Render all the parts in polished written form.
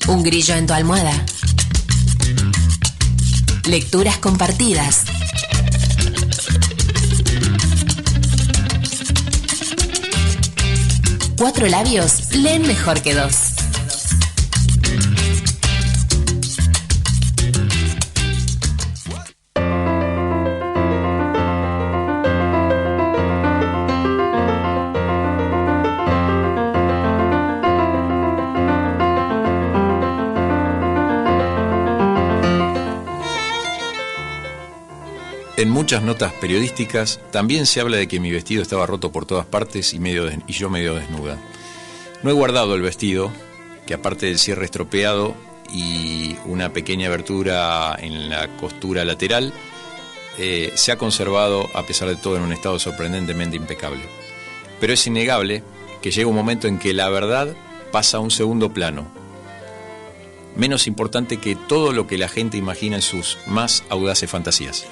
Un grillo en tu almohada. Lecturas compartidas. Cuatro labios leen mejor que dos. En muchas notas periodísticas también se habla de que mi vestido estaba roto por todas partes y yo medio desnuda. No he guardado el vestido, que aparte del cierre estropeado y una pequeña abertura en la costura lateral, se ha conservado a pesar de todo en un estado sorprendentemente impecable. Pero es innegable que llega un momento en que la verdad pasa a un segundo plano, menos importante que todo lo que la gente imagina en sus más audaces fantasías.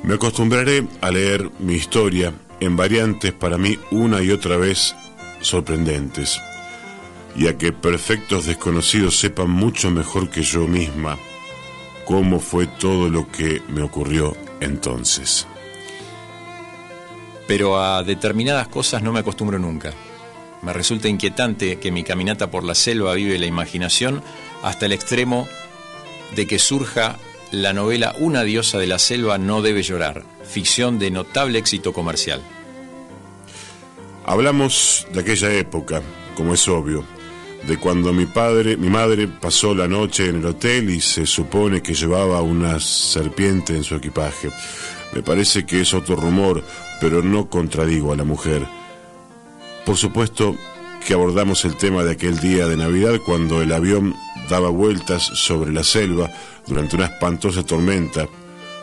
Me acostumbraré a leer mi historia en variantes para mí una y otra vez sorprendentes, y a que perfectos desconocidos sepan mucho mejor que yo misma cómo fue todo lo que me ocurrió entonces. Pero a determinadas cosas no me acostumbro nunca. Me resulta inquietante que mi caminata por la selva vive la imaginación hasta el extremo de que surja la novela Una diosa de la selva no debe llorar, ficción de notable éxito comercial. Hablamos de aquella época, como es obvio, de cuando mi madre pasó la noche en el hotel y se supone que llevaba una serpiente en su equipaje. Me parece que es otro rumor, pero no contradigo a la mujer. Por supuesto que abordamos el tema de aquel día de Navidad cuando el avión daba vueltas sobre la selva durante una espantosa tormenta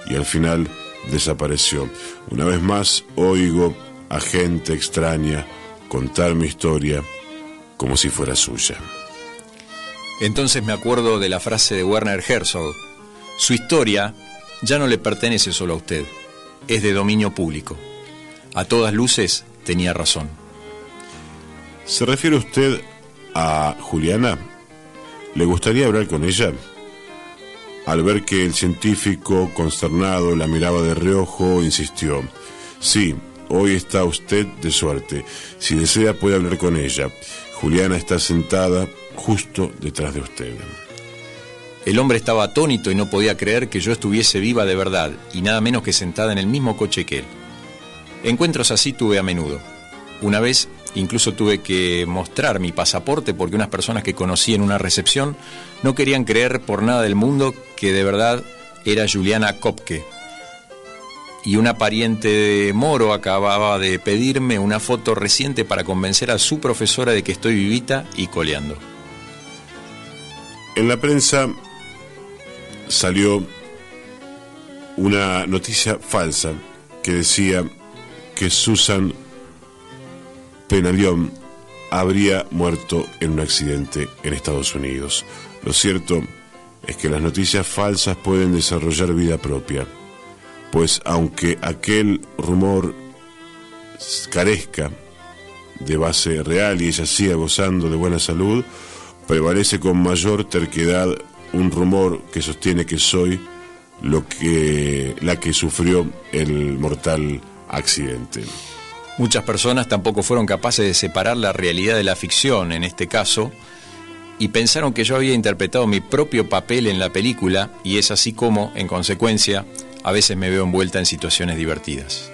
y al final desapareció. Una vez más oigo a gente extraña contar mi historia como si fuera suya. Entonces me acuerdo de la frase de Werner Herzog: su historia ya no le pertenece solo a usted, es de dominio público. A todas luces tenía razón. ¿Se refiere usted a Juliana? ¿Le gustaría hablar con ella? Al ver que el científico, consternado, la miraba de reojo, insistió: sí, hoy está usted de suerte. Si desea puede hablar con ella. Juliana está sentada justo detrás de usted. El hombre estaba atónito y no podía creer que yo estuviese viva de verdad, y nada menos que sentada en el mismo coche que él. Encuentros así tuve a menudo. Una vez incluso tuve que mostrar mi pasaporte porque unas personas que conocí en una recepción no querían creer por nada del mundo que de verdad era Juliana Kopke. Y una pariente de Moro acababa de pedirme una foto reciente para convencer a su profesora de que estoy vivita y coleando. En la prensa salió una noticia falsa que decía que Susan Penalion habría muerto en un accidente en Estados Unidos. Lo cierto es que las noticias falsas pueden desarrollar vida propia, pues aunque aquel rumor carezca de base real y ella siga gozando de buena salud, prevalece con mayor terquedad un rumor que sostiene que soy la que sufrió el mortal accidente. Muchas personas tampoco fueron capaces de separar la realidad de la ficción, en este caso, y pensaron que yo había interpretado mi propio papel en la película, y es así como, en consecuencia, a veces me veo envuelta en situaciones divertidas.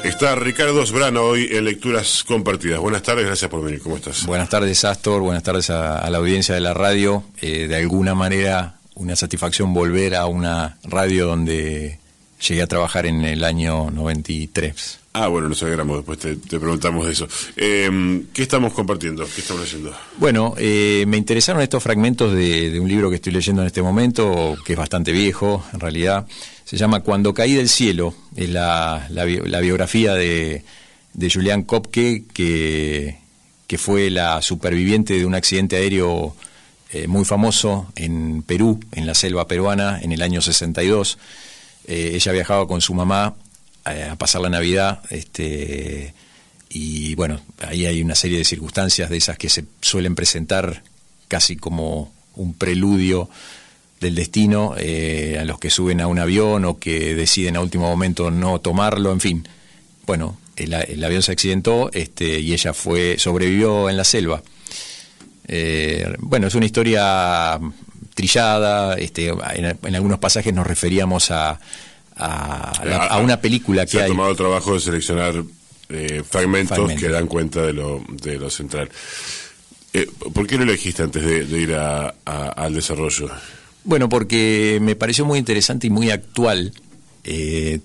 Está Ricardo Sbrana hoy en Lecturas Compartidas. Buenas tardes, gracias por venir. ¿Cómo estás? Buenas tardes, Astor. Buenas tardes a la audiencia de la radio. De alguna manera, una satisfacción volver a una radio donde llegué a trabajar en el año 93. Ah, bueno, nos alegramos, después te preguntamos de eso. ¿Qué estamos compartiendo? ¿Qué estamos leyendo? Bueno, me interesaron estos fragmentos de un libro que estoy leyendo en este momento, que es bastante viejo, en realidad. Se llama Cuando caí del cielo, es la biografía de Julián Kopke, que fue la superviviente de un accidente aéreo muy famoso en Perú, en la selva peruana, en el año 62. Ella viajaba con su mamá a pasar la Navidad, y bueno, ahí hay una serie de circunstancias de esas que se suelen presentar casi como un preludio del destino, a los que suben a un avión o que deciden a último momento no tomarlo, en fin. Bueno, el avión se accidentó y ella sobrevivió en la selva. Bueno, es una historia trillada, en algunos pasajes nos referíamos a una película que se ha hay. tomado el trabajo de seleccionar fragmentos que dan cuenta de lo central. ¿Por qué lo elegiste antes de ir al desarrollo? Bueno, porque me pareció muy interesante y muy actual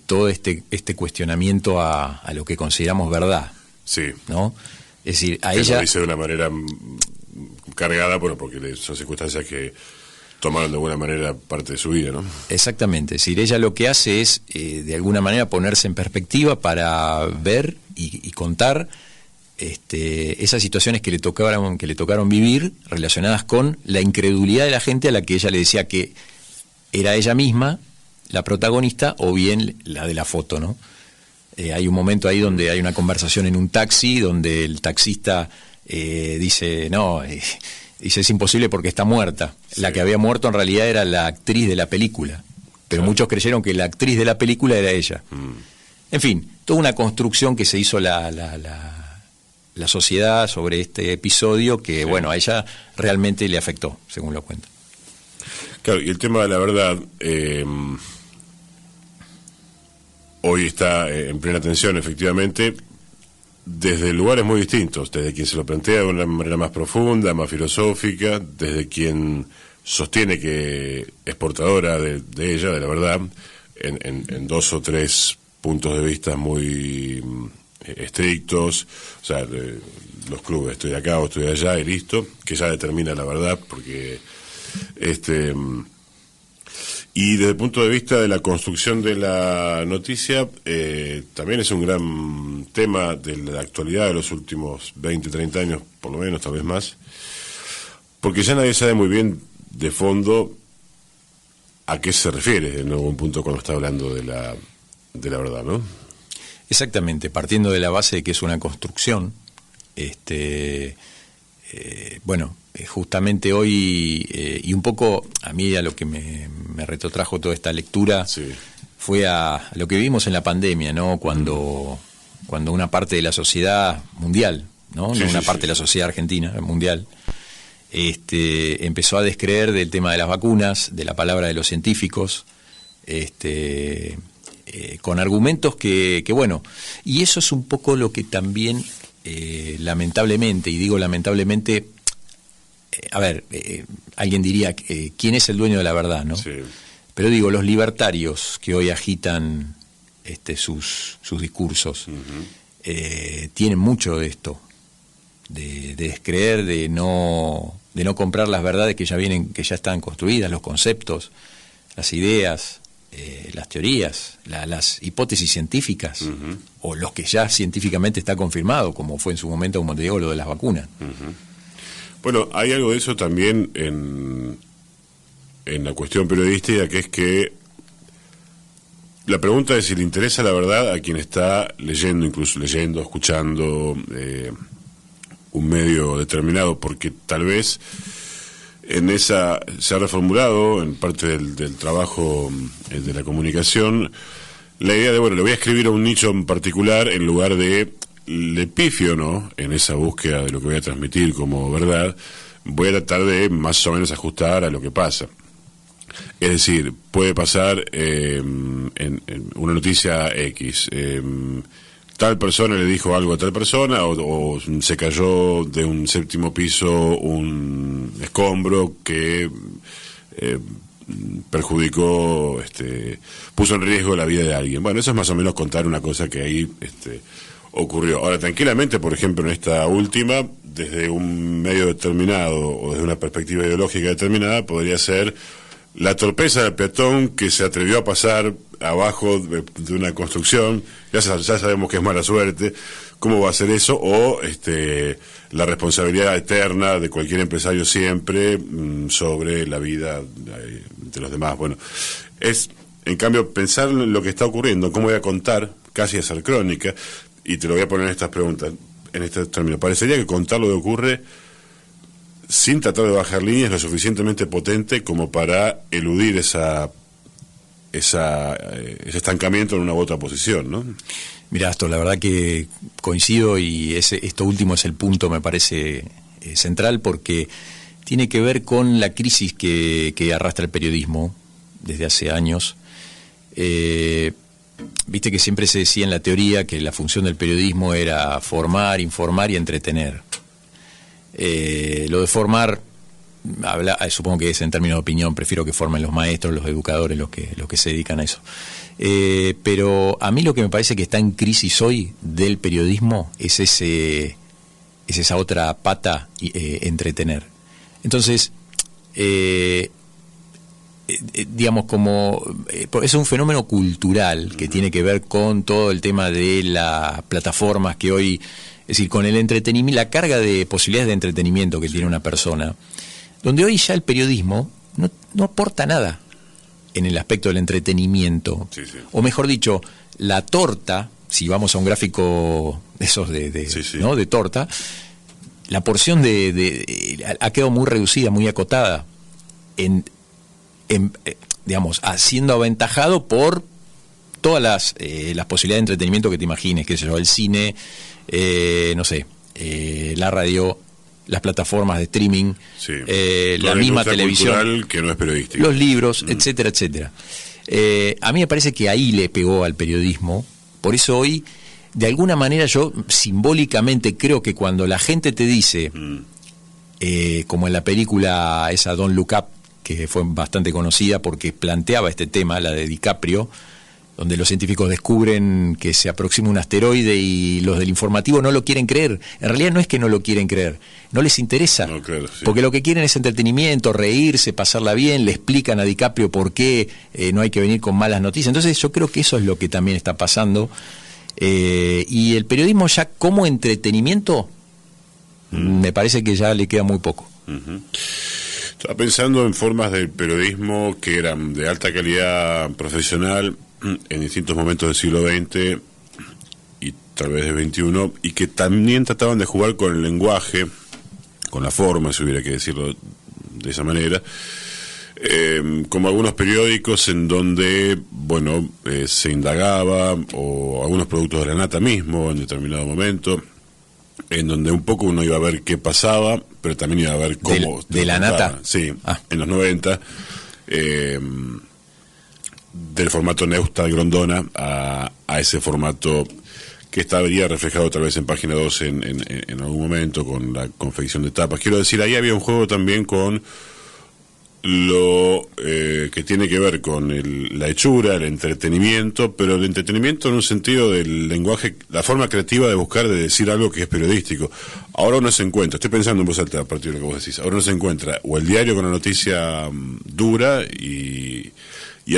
todo este cuestionamiento a lo que consideramos verdad. Sí. ¿No? Es decir, a que ella... lo dice de una manera cargada, bueno, porque son circunstancias que tomaron de alguna manera parte de su vida, ¿no? Exactamente. Es decir, ella lo que hace es, de alguna manera, ponerse en perspectiva para ver y contar esas situaciones que le tocaron vivir relacionadas con la incredulidad de la gente a la que ella le decía que era ella misma la protagonista o bien la de la foto, ¿no? Hay un momento ahí donde hay una conversación en un taxi donde el taxista dice, no, dice, es imposible porque está muerta. Sí. La que había muerto en realidad era la actriz de la película, pero muchos creyeron que la actriz de la película era ella. En fin, toda una construcción que se hizo la sociedad sobre este episodio que, bueno, a ella realmente le afectó, según lo cuenta. Claro, y el tema de la verdad hoy está en plena tensión, efectivamente, desde lugares muy distintos, desde quien se lo plantea de una manera más profunda, más filosófica, desde quien sostiene que es portadora de ella, de la verdad, en dos o tres puntos de vista muy estrictos, o sea, los clubes, estoy acá o estoy allá y listo, que ya determina la verdad, porque y desde el punto de vista de la construcción de la noticia, también es un gran tema de la actualidad de los últimos 20, 30 años, por lo menos, tal vez más, porque ya nadie sabe muy bien de fondo a qué se refiere en algún punto cuando está hablando de la verdad, ¿no? Exactamente, partiendo de la base de que es una construcción, bueno, justamente hoy, y un poco a mí a lo que me retrotrajo toda esta lectura, fue a lo que vivimos en la pandemia, ¿no? Cuando una parte de la sociedad mundial, ¿no? No una parte de la sociedad argentina, mundial, empezó a descreer del tema de las vacunas, de la palabra de los científicos, con argumentos que bueno, y eso es un poco lo que también lamentablemente, y digo lamentablemente, alguien diría quién es el dueño de la verdad, ¿no? Sí. Pero digo, los libertarios que hoy agitan sus discursos, tienen mucho de esto, de descreer, de no comprar las verdades que ya están construidas, los conceptos, las ideas, las teorías, las hipótesis científicas, o los que ya científicamente está confirmado, como fue en su momento, como te digo, lo de las vacunas. Bueno, hay algo de eso también en la cuestión periodística, que es que la pregunta es si le interesa la verdad a quien está leyendo, escuchando un medio determinado, porque tal vez se ha reformulado en parte del trabajo de la comunicación la idea de, bueno, le voy a escribir a un nicho en particular en lugar de le pifio, ¿no? En esa búsqueda de lo que voy a transmitir como verdad, voy a tratar de más o menos ajustar a lo que pasa. Es decir, puede pasar en una noticia X, tal persona le dijo algo a tal persona, o se cayó de un séptimo piso un escombro que perjudicó, puso en riesgo la vida de alguien. Bueno, eso es más o menos contar una cosa que ahí ocurrió. Ahora, tranquilamente, por ejemplo, en esta última, desde un medio determinado o desde una perspectiva ideológica determinada, podría ser la torpeza del peatón que se atrevió a pasar abajo de una construcción. Ya sabemos que es mala suerte. ¿Cómo va a ser eso? O la responsabilidad eterna de cualquier empresario siempre sobre la vida de los demás. Bueno, es, en cambio, pensar en lo que está ocurriendo, cómo voy a contar, casi hacer crónica. y te lo voy a poner en estas preguntas, en este término. Parecería que contar lo que ocurre sin tratar de bajar líneas es lo suficientemente potente como para eludir ese estancamiento en una u otra posición, ¿no? Mirá, Astor, la verdad que coincido, y esto último es el punto, me parece central, porque tiene que ver con la crisis que arrastra el periodismo desde hace años. Viste que siempre se decía en la teoría que la función del periodismo era formar, informar y entretener. Lo de formar, supongo que es en términos de opinión, prefiero que formen los maestros, los educadores, los que se dedican a eso. Pero a mí lo que me parece que está en crisis hoy del periodismo es esa otra pata, entretener. Entonces, digamos, es un fenómeno cultural que tiene que ver con todo el tema de las plataformas que hoy, es decir, con el entretenimiento, la carga de posibilidades de entretenimiento que tiene una persona, donde hoy ya el periodismo no aporta nada en el aspecto del entretenimiento. Sí. O mejor dicho, la torta, si vamos a un gráfico de esos ¿no? de torta, la porción ha quedado muy reducida, muy acotada, digamos, siendo aventajado por todas las posibilidades de entretenimiento que te imagines, qué sé yo, el cine, no sé, la radio, las plataformas de streaming, la misma televisión, que no es periodística, los libros, etcétera, etcétera. A mí me parece que ahí le pegó al periodismo. Por eso hoy, de alguna manera, yo simbólicamente creo que cuando la gente te dice, como en la película esa Don't Look Up, que fue bastante conocida porque planteaba este tema, la de DiCaprio, donde los científicos descubren que se aproxima un asteroide y los del informativo no lo quieren creer. En realidad no es que no lo quieren creer, no les interesa. No, claro, sí. Porque lo que quieren es entretenimiento, reírse, pasarla bien, le explican a DiCaprio por qué no hay que venir con malas noticias. Entonces yo creo que eso es lo que también está pasando. Y el periodismo ya como entretenimiento, me parece que ya le queda muy poco. Estaba pensando en formas del periodismo que eran de alta calidad profesional en distintos momentos del siglo XX y tal vez del XXI, y que también trataban de jugar con el lenguaje, con la forma, si hubiera que decirlo de esa manera, como algunos periódicos en donde, bueno, se indagaba, o algunos productos de la nata mismo en determinado momento, en donde un poco uno iba a ver qué pasaba, pero también iba a ver cómo... ¿De la nata? Sí, en los 90, del formato Neustadt Grondona a ese formato que estaría reflejado tal vez en Página 2 en algún momento, con la confección de tapas. Quiero decir, ahí había un juego también con lo que tiene que ver con la hechura, el entretenimiento, pero el entretenimiento en un sentido del lenguaje, la forma creativa de buscar, de decir algo que es periodístico. Ahora uno se encuentra, estoy pensando en voz alta a partir de lo que vos decís, ahora uno se encuentra o el diario con la noticia dura y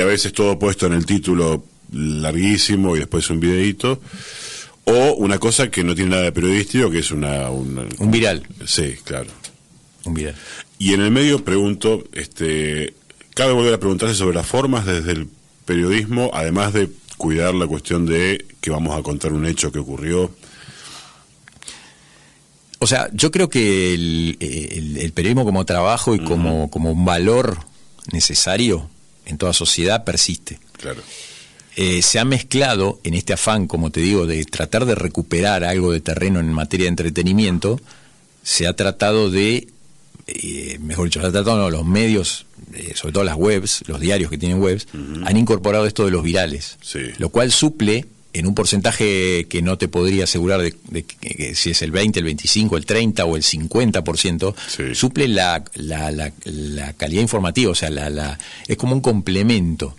a veces todo puesto en el título larguísimo y después un videíto, o una cosa que no tiene nada de periodístico, que es un viral. Sí, claro. Un viral. Y en el medio pregunto, cabe volver a preguntarse sobre las formas desde el periodismo, además de cuidar la cuestión de que vamos a contar un hecho que ocurrió. O sea, yo creo que el periodismo como trabajo y como un valor necesario en toda sociedad persiste. Claro. Se ha mezclado en este afán, como te digo, de tratar de recuperar algo de terreno en materia de entretenimiento, se ha tratado de, mejor dicho, se ha tratado los medios, sobre todo las webs, los diarios que tienen webs, han incorporado esto de los virales, sí, lo cual suple en un porcentaje que no te podría asegurar de que si es el 20, el 25, el 30 o el 50%, sí, suple la calidad informativa, o sea, es como un complemento.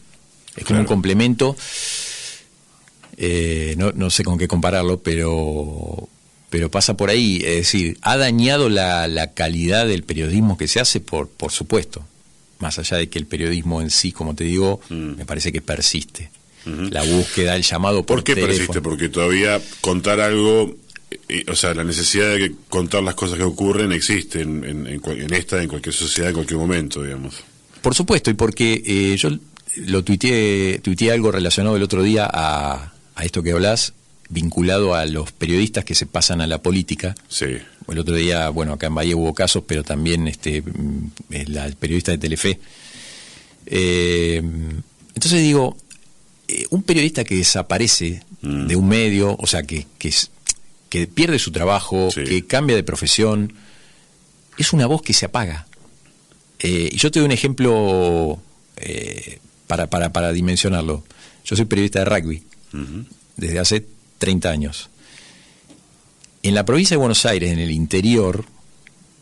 Es como un complemento, no sé con qué compararlo, pero pasa por ahí. Es decir, ha dañado la calidad del periodismo que se hace, por supuesto, más allá de que el periodismo en sí, como te digo, me parece que persiste. La búsqueda, el llamado por teléfono. ¿Por qué persiste? Porque todavía contar algo, o sea, la necesidad de contar las cosas que ocurren existe en cualquier sociedad, en cualquier momento, digamos. Por supuesto, y porque yo... tuiteé algo relacionado el otro día a esto que hablás, vinculado a los periodistas que se pasan a la política. Sí. El otro día, bueno, acá en Bahía hubo casos, pero también la periodista de Telefe. Entonces digo, un periodista que desaparece de un medio, o sea, que pierde su trabajo, sí, que cambia de profesión, es una voz que se apaga. Y yo te doy un ejemplo para dimensionarlo. Yo soy periodista de rugby desde hace 30 años. En la provincia de Buenos Aires, en el interior,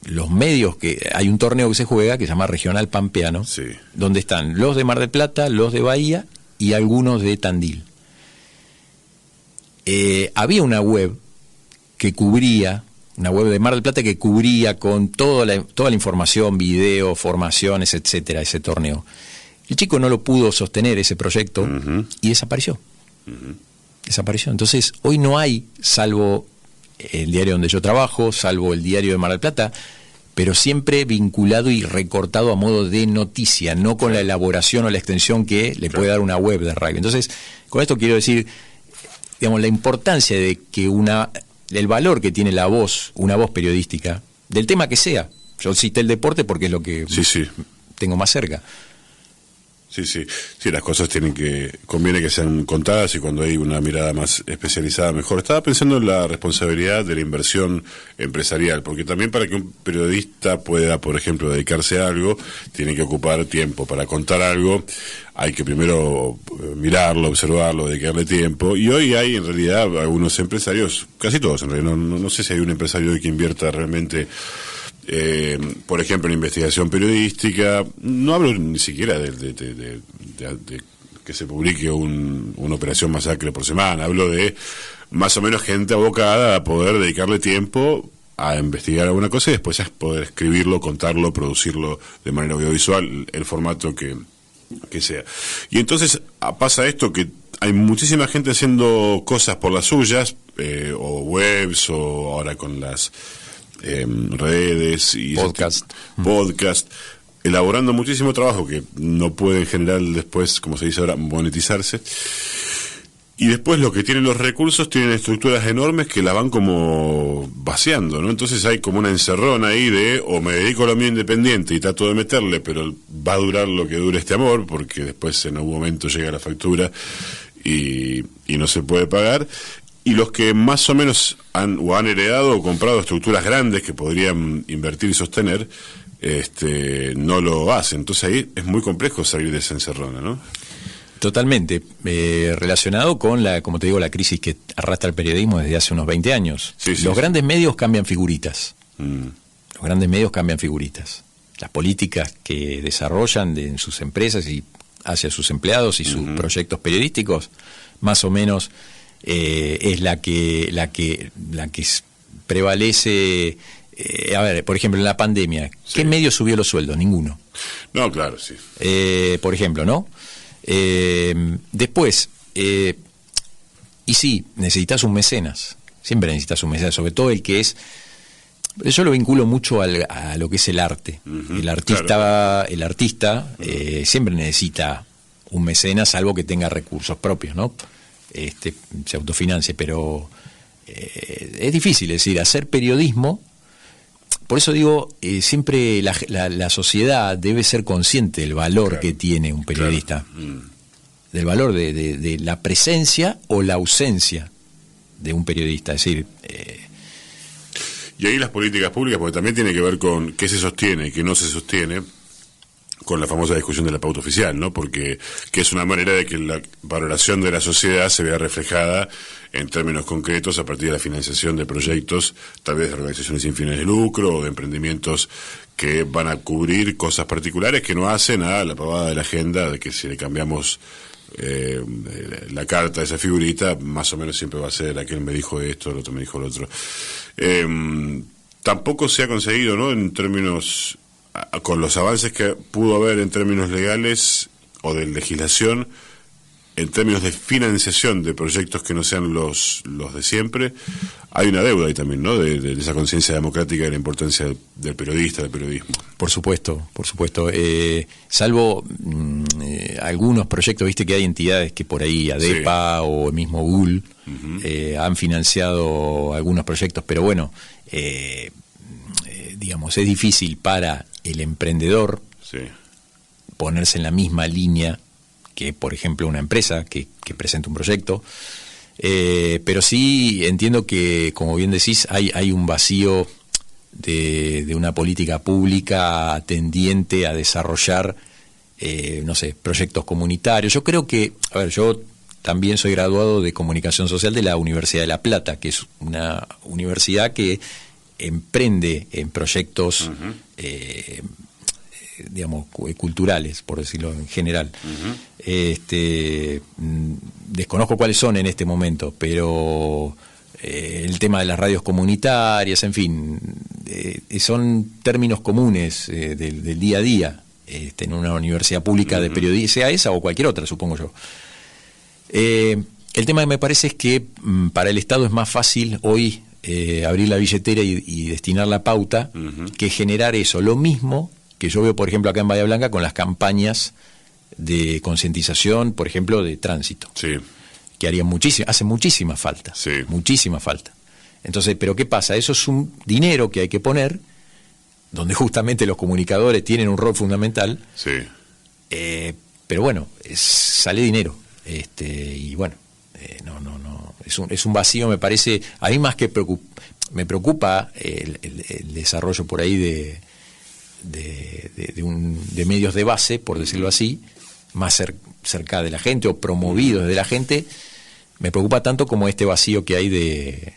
los medios hay un torneo que se juega que se llama Regional Pampeano, sí, donde están los de Mar del Plata, los de Bahía y algunos de Tandil. Había una web de Mar del Plata que cubría con toda la información, video, formaciones, etcétera, ese torneo. El chico no lo pudo sostener, ese proyecto, y desapareció. Desapareció. Entonces, hoy no hay, salvo el diario donde yo trabajo, salvo el diario de Mar del Plata, pero siempre vinculado y recortado a modo de noticia, no con la elaboración o la extensión que le puede dar una web de radio. Entonces, con esto quiero decir, digamos, la importancia de que el valor que tiene una voz periodística, del tema que sea. Yo cité el deporte porque es lo que tengo más cerca. Sí, las cosas conviene que sean contadas, y cuando hay una mirada más especializada mejor. Estaba pensando en la responsabilidad de la inversión empresarial, porque también para que un periodista pueda, por ejemplo, dedicarse a algo, tiene que ocupar tiempo. Para contar algo hay que primero mirarlo, observarlo, dedicarle tiempo, y hoy hay en realidad algunos empresarios, casi todos en realidad, no sé si hay un empresario hoy que invierta realmente, por ejemplo, en investigación periodística. No hablo ni siquiera de que se publique una operación masacre por semana. Hablo de más o menos gente abocada a poder dedicarle tiempo a investigar alguna cosa y después a poder escribirlo, contarlo, producirlo de manera audiovisual, el formato que sea. Y entonces pasa esto, que hay muchísima gente haciendo cosas por las suyas, o webs, o ahora con las redes y podcast, elaborando muchísimo trabajo que no pueden generar después, como se dice ahora, monetizarse. Y después los que tienen los recursos tienen estructuras enormes que las van como vaciando, ¿no? Entonces hay como una encerrona ahí de, o me dedico a lo mío independiente y trato de meterle, pero va a durar lo que dure este amor, porque después en algún momento llega la factura y no se puede pagar. Y los que más o menos han heredado o comprado estructuras grandes que podrían invertir y sostener, no lo hacen. Entonces ahí es muy complejo salir de esa encerrona, ¿no? Totalmente. Relacionado con como te digo, la crisis que arrastra el periodismo desde hace unos 20 años. Los grandes medios cambian figuritas. Los grandes medios cambian figuritas. Las políticas que desarrollan en sus empresas y hacia sus empleados y sus proyectos periodísticos, más o menos es la que prevalece. A ver, por ejemplo, en la pandemia, ¿qué medio subió los sueldos? Ninguno. No, claro, sí. Por ejemplo, ¿no? Después, y sí, necesitas un mecenas. Siempre necesitas un mecenas, sobre todo el que es. Yo lo vinculo mucho a lo que es el arte. El artista siempre necesita un mecenas, salvo que tenga recursos propios, ¿no? Se autofinancie, pero es difícil, es decir, hacer periodismo. Por eso digo, siempre la sociedad debe ser consciente del valor que tiene un periodista, del valor de la presencia o la ausencia de un periodista. Es decir, y ahí las políticas públicas, porque también tiene que ver con qué se sostiene y qué no se sostiene, con la famosa discusión de la pauta oficial, ¿no? Porque que es una manera de que la valoración de la sociedad se vea reflejada en términos concretos a partir de la financiación de proyectos, tal vez de organizaciones sin fines de lucro o de emprendimientos que van a cubrir cosas particulares que no hacen a la pavada de la agenda, de que si le cambiamos la carta a esa figurita, más o menos siempre va a ser aquel me dijo esto, el otro me dijo el otro. Tampoco se ha conseguido, ¿no?, en términos, con los avances que pudo haber en términos legales o de legislación, en términos de financiación de proyectos que no sean los de siempre, hay una deuda ahí también, ¿no? De esa conciencia democrática y de la importancia del periodista, del periodismo. Por supuesto, por supuesto. Salvo algunos proyectos, viste que hay entidades que por ahí, ADEPA sí. o el mismo Google, han financiado algunos proyectos, pero bueno, digamos, es difícil para el emprendedor sí. ponerse en la misma línea que, por ejemplo, una empresa que presenta un proyecto. Pero sí entiendo que, como bien decís, hay un vacío de una política pública tendiente a desarrollar, no sé, proyectos comunitarios. Yo creo que, a ver, yo también soy graduado de Comunicación Social de la Universidad de La Plata, que es una universidad que emprende en proyectos digamos, culturales, por decirlo en general. Desconozco cuáles son en este momento, pero el tema de las radios comunitarias, en fin, son términos comunes del día a día en una universidad pública de periodismo, sea esa o cualquier otra, supongo yo. El tema que me parece es que para el Estado es más fácil hoy abrir la billetera y destinar la pauta que generar eso. Lo mismo que yo veo, por ejemplo, acá en Bahía Blanca con las campañas de concientización, por ejemplo, de tránsito, sí. que hace muchísima falta, sí. muchísima falta. Entonces, ¿pero qué pasa? Eso es un dinero que hay que poner, donde justamente los comunicadores tienen un rol fundamental, sí. Pero bueno, sale dinero, y bueno, no, es un vacío, me parece, a mí más que me preocupa el desarrollo por ahí de medios de base, por decirlo así, más cerca de la gente o promovidos de la gente. Me preocupa tanto como este vacío que hay de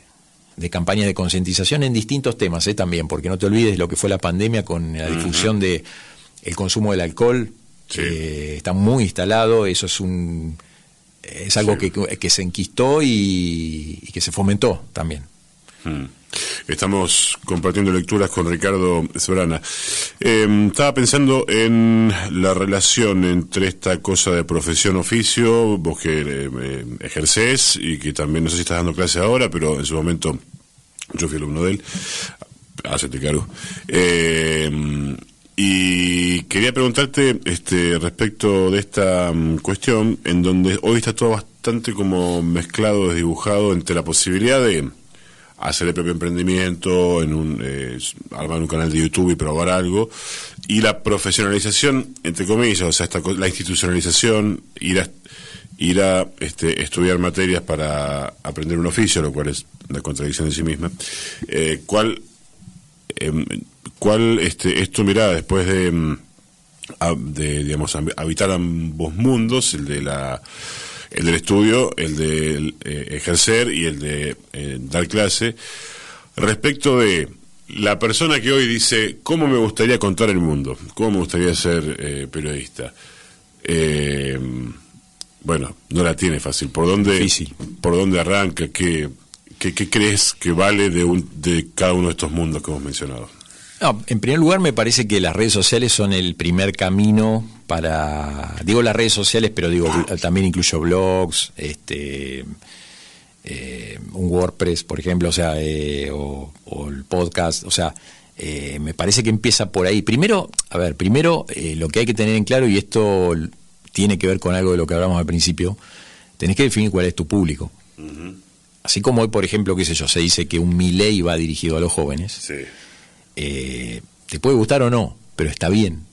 campañas de concientización en distintos temas, también, porque no te olvides lo que fue la pandemia con la difusión de el consumo del alcohol, sí. Está muy instalado, eso es algo sí. que se enquistó y que se fomentó también. Estamos compartiendo lecturas con Ricardo Sobrana. Estaba pensando en la relación entre esta cosa de profesión-oficio, vos que ejercés y que también, no sé si estás dando clase ahora, pero en su momento yo fui alumno de él, hacete cargo. Y quería preguntarte respecto de esta cuestión, en donde hoy está todo bastante como mezclado, desdibujado entre la posibilidad de hacer el propio emprendimiento, armar un canal de YouTube y probar algo, y la profesionalización, entre comillas, o sea, la institucionalización, ir a estudiar materias para aprender un oficio, lo cual es una contradicción en sí misma. ¿Cuál es tu mirada después de digamos, habitar ambos mundos, el del estudio, el de ejercer y el de dar clase, respecto de la persona que hoy dice, ¿cómo me gustaría contar el mundo? ¿Cómo me gustaría ser periodista? Bueno, no la tiene fácil. ¿Por dónde arranca? ¿Qué crees que vale de cada uno de estos mundos que hemos mencionado? No, en primer lugar, me parece que las redes sociales son el primer camino para... Digo las redes sociales, pero también incluyo blogs, un WordPress, por ejemplo, o sea, o el podcast, o sea, me parece que empieza por ahí. Primero, lo que hay que tener en claro, y esto tiene que ver con algo de lo que hablamos al principio, tenés que definir cuál es tu público. Así como hoy, por ejemplo, qué sé yo, se dice que un Milei va dirigido a los jóvenes. Sí. Te puede gustar o no, pero está bien,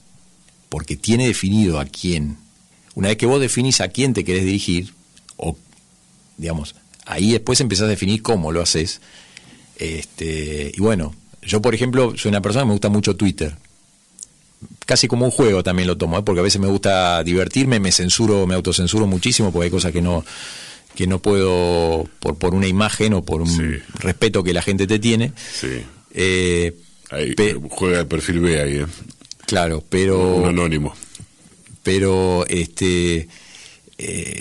porque tiene definido a quién. Una vez que vos definís a quién te querés dirigir, o digamos, ahí después empezás a definir cómo lo haces. Y bueno, yo por ejemplo soy una persona que me gusta mucho Twitter, casi como un juego también lo tomo, porque a veces me gusta divertirme, me autocensuro muchísimo, porque hay cosas que no puedo por una imagen o por un respeto que la gente te tiene. Sí. Ahí juega el perfil B ahí, Claro, pero... Un anónimo. Pero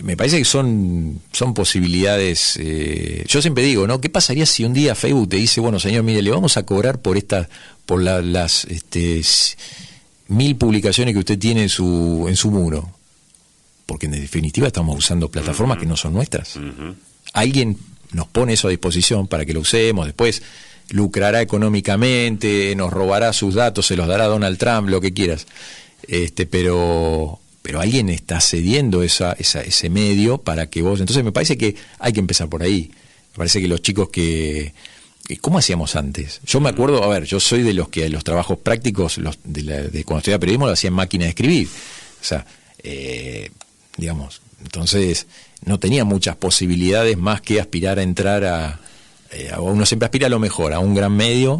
me parece que son posibilidades... yo siempre digo, ¿no? ¿Qué pasaría si un día Facebook te dice, bueno, señor, mire, le vamos a cobrar por las 1000 publicaciones que usted tiene en su muro? porque en definitiva estamos usando plataformas que no son nuestras. Alguien nos pone eso a disposición para que lo usemos, después lucrará económicamente, nos robará sus datos, se los dará a Donald Trump, lo que quieras. Pero alguien está cediendo ese medio para que vos... Entonces me parece que hay que empezar por ahí. Me parece que los chicos que... ¿Cómo hacíamos antes? Yo me acuerdo, a ver, yo soy de los que los trabajos prácticos de cuando estudiaba periodismo lo hacía en máquina de escribir. O sea, digamos, entonces no tenía muchas posibilidades más que aspirar a entrar uno siempre aspira a lo mejor, a un gran medio.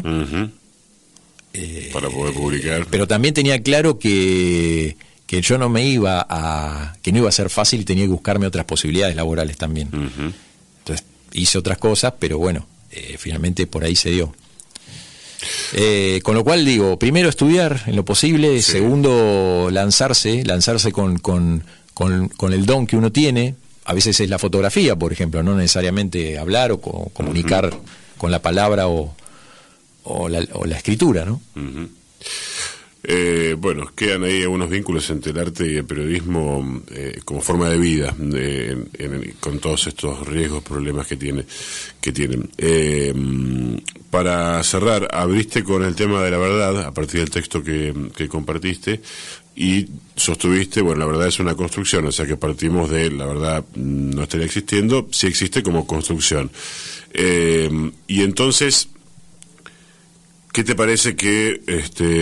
Para poder publicar. Pero también tenía claro que yo no me iba que no iba a ser fácil y tenía que buscarme otras posibilidades laborales también. Entonces hice otras cosas, pero bueno, finalmente por ahí se dio. Con lo cual digo, primero estudiar en lo posible, sí. Segundo lanzarse con el don que uno tiene. A veces es la fotografía, por ejemplo, no necesariamente hablar o comunicar con la palabra o la escritura, ¿no? Bueno, quedan ahí algunos vínculos entre el arte y el periodismo como forma de vida, con todos estos riesgos, problemas que tienen. Para cerrar, abriste con el tema de la verdad, a partir del texto que compartiste, y sostuviste, bueno, la verdad es una construcción, o sea que partimos de la verdad no estaría existiendo, sí existe como construcción. Y entonces... ¿qué te parece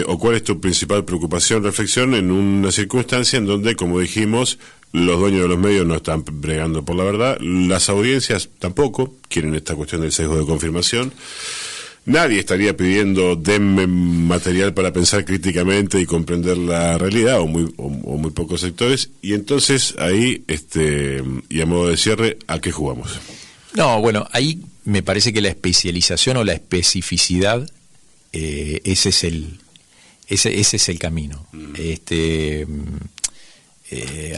o cuál es tu principal preocupación, reflexión en una circunstancia en donde, como dijimos, los dueños de los medios no están bregando por la verdad, las audiencias tampoco quieren esta cuestión del sesgo de confirmación, nadie estaría pidiendo denme material para pensar críticamente y comprender la realidad, o muy pocos sectores, y entonces ahí, y a modo de cierre, ¿a qué jugamos? No, bueno, ahí me parece que la especialización o la especificidad ese es el camino.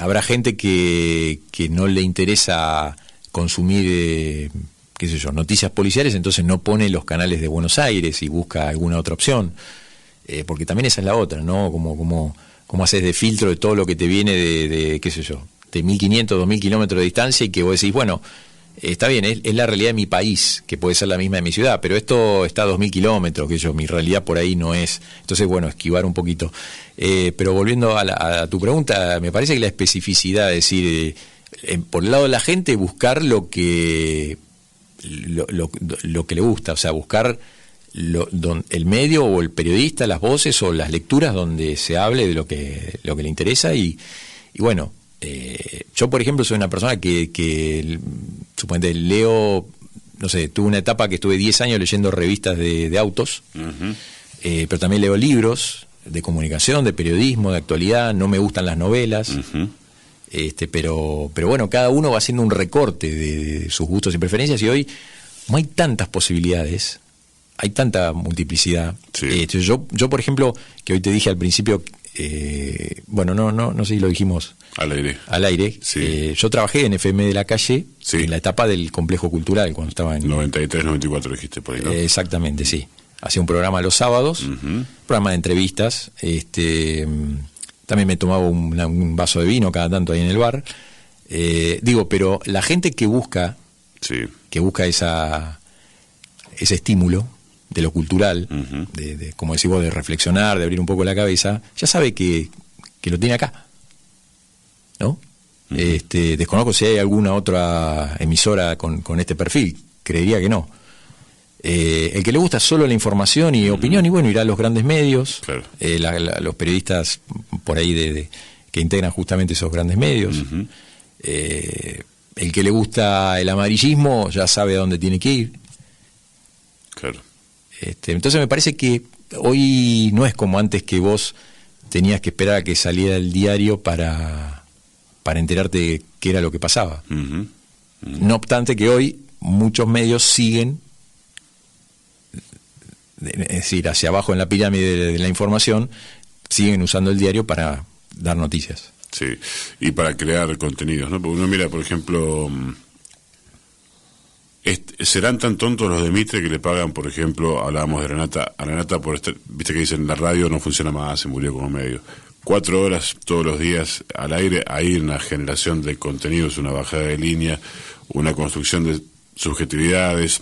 Habrá gente que no le interesa consumir qué sé yo, noticias policiales, entonces no pone los canales de Buenos Aires y busca alguna otra opción, porque también esa es la otra, ¿no? Como haces de filtro de todo lo que te viene de qué sé yo, de 1.500, 2.000 kilómetros de distancia, y que vos decís, bueno, está bien, es la realidad de mi país, que puede ser la misma de mi ciudad, pero esto está a 2.000 kilómetros, que mi realidad por ahí no es. Entonces, bueno, esquivar un poquito. Pero volviendo a tu pregunta, me parece que la especificidad, es decir, por el lado de la gente, buscar lo que le gusta, o sea, buscar el medio o el periodista, las voces o las lecturas donde se hable de lo que le interesa y bueno. Yo, por ejemplo, soy una persona que suponete, leo, no sé, tuve una etapa que estuve 10 años leyendo revistas de autos, pero también leo libros de comunicación, de periodismo, de actualidad, no me gustan las novelas, pero bueno, cada uno va haciendo un recorte de sus gustos y preferencias, y hoy no hay tantas posibilidades, hay tanta multiplicidad. Sí. Yo, por ejemplo, que hoy te dije al principio, bueno, no sé si lo dijimos al aire. Sí. Yo trabajé en FM de la Calle, sí, en la etapa del complejo cultural, cuando estaba en 93, 94 dijiste por ahí, ¿no? Exactamente, sí. Hacía un programa los sábados, programa de entrevistas, también me tomaba un vaso de vino cada tanto ahí en el bar. Pero la gente que busca ese estímulo de lo cultural, de como decís vos, de reflexionar, de abrir un poco la cabeza, ya sabe que lo tiene acá, ¿no? Desconozco si hay alguna otra emisora con este perfil, creería que no. El que le gusta solo la información y opinión, y bueno, irá a los grandes medios, claro. Los periodistas por ahí que integran justamente esos grandes medios. El que le gusta el amarillismo ya sabe a dónde tiene que ir. Claro. Entonces me parece que hoy no es como antes, que vos tenías que esperar a que saliera el diario para enterarte de qué era lo que pasaba. No obstante que hoy muchos medios siguen, es decir, hacia abajo en la pirámide de la información, siguen usando el diario para dar noticias. Sí, y para crear contenidos, ¿no? Porque uno mira, por ejemplo... ¿serán tan tontos los de Mitre que le pagan, por ejemplo, hablábamos de Renata, a Renata por viste que dicen la radio no funciona más, se murió como medio? 4 horas todos los días al aire, hay una generación de contenidos, una bajada de línea, una construcción de subjetividades,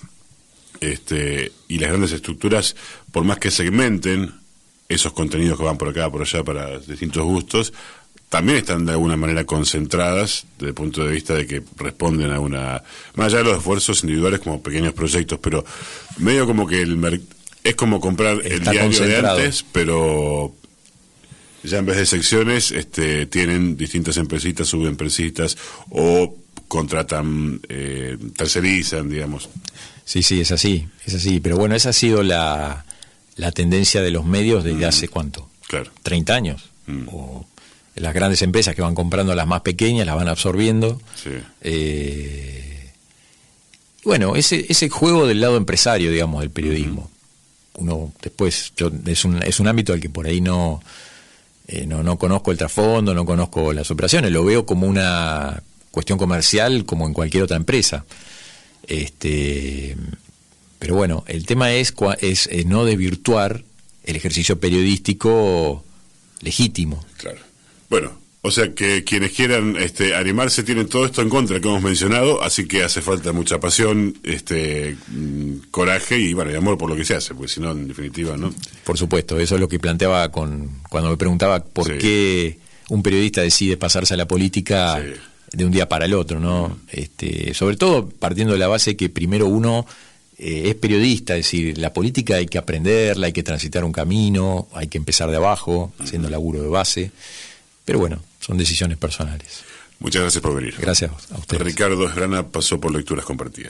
y las grandes estructuras, por más que segmenten esos contenidos que van por acá, por allá, para distintos gustos, también están de alguna manera concentradas desde el punto de vista de que responden a una... Más allá de los esfuerzos individuales como pequeños proyectos, pero medio como que es como comprar el diario de antes, pero ya en vez de secciones tienen distintas empresitas, subempresitas o contratan, tercerizan, digamos. Sí, es así, pero bueno, esa ha sido la tendencia de los medios desde hace ¿cuánto? Claro. 30 años. O las grandes empresas que van comprando a las más pequeñas, las van absorbiendo. Sí. Bueno, ese juego del lado empresario, digamos, del periodismo. Uno después, es un ámbito al que por ahí no conozco el trasfondo, no conozco las operaciones, lo veo como una cuestión comercial como en cualquier otra empresa. Pero bueno, el tema es no desvirtuar el ejercicio periodístico legítimo. Claro. Bueno, o sea que quienes quieran animarse tienen todo esto en contra que hemos mencionado, así que hace falta mucha pasión, coraje y bueno, y amor por lo que se hace, porque si no, en definitiva, ¿no? Por supuesto, eso es lo que planteaba cuando me preguntaba por qué un periodista decide pasarse a la política de un día para el otro, ¿no? Sobre todo partiendo de la base que primero uno es periodista, es decir, la política hay que aprenderla, hay que transitar un camino, hay que empezar de abajo, haciendo laburo de base, pero bueno, son decisiones personales. Muchas gracias por venir. Gracias a ustedes. Ricardo Esbrana pasó por Lecturas Compartidas.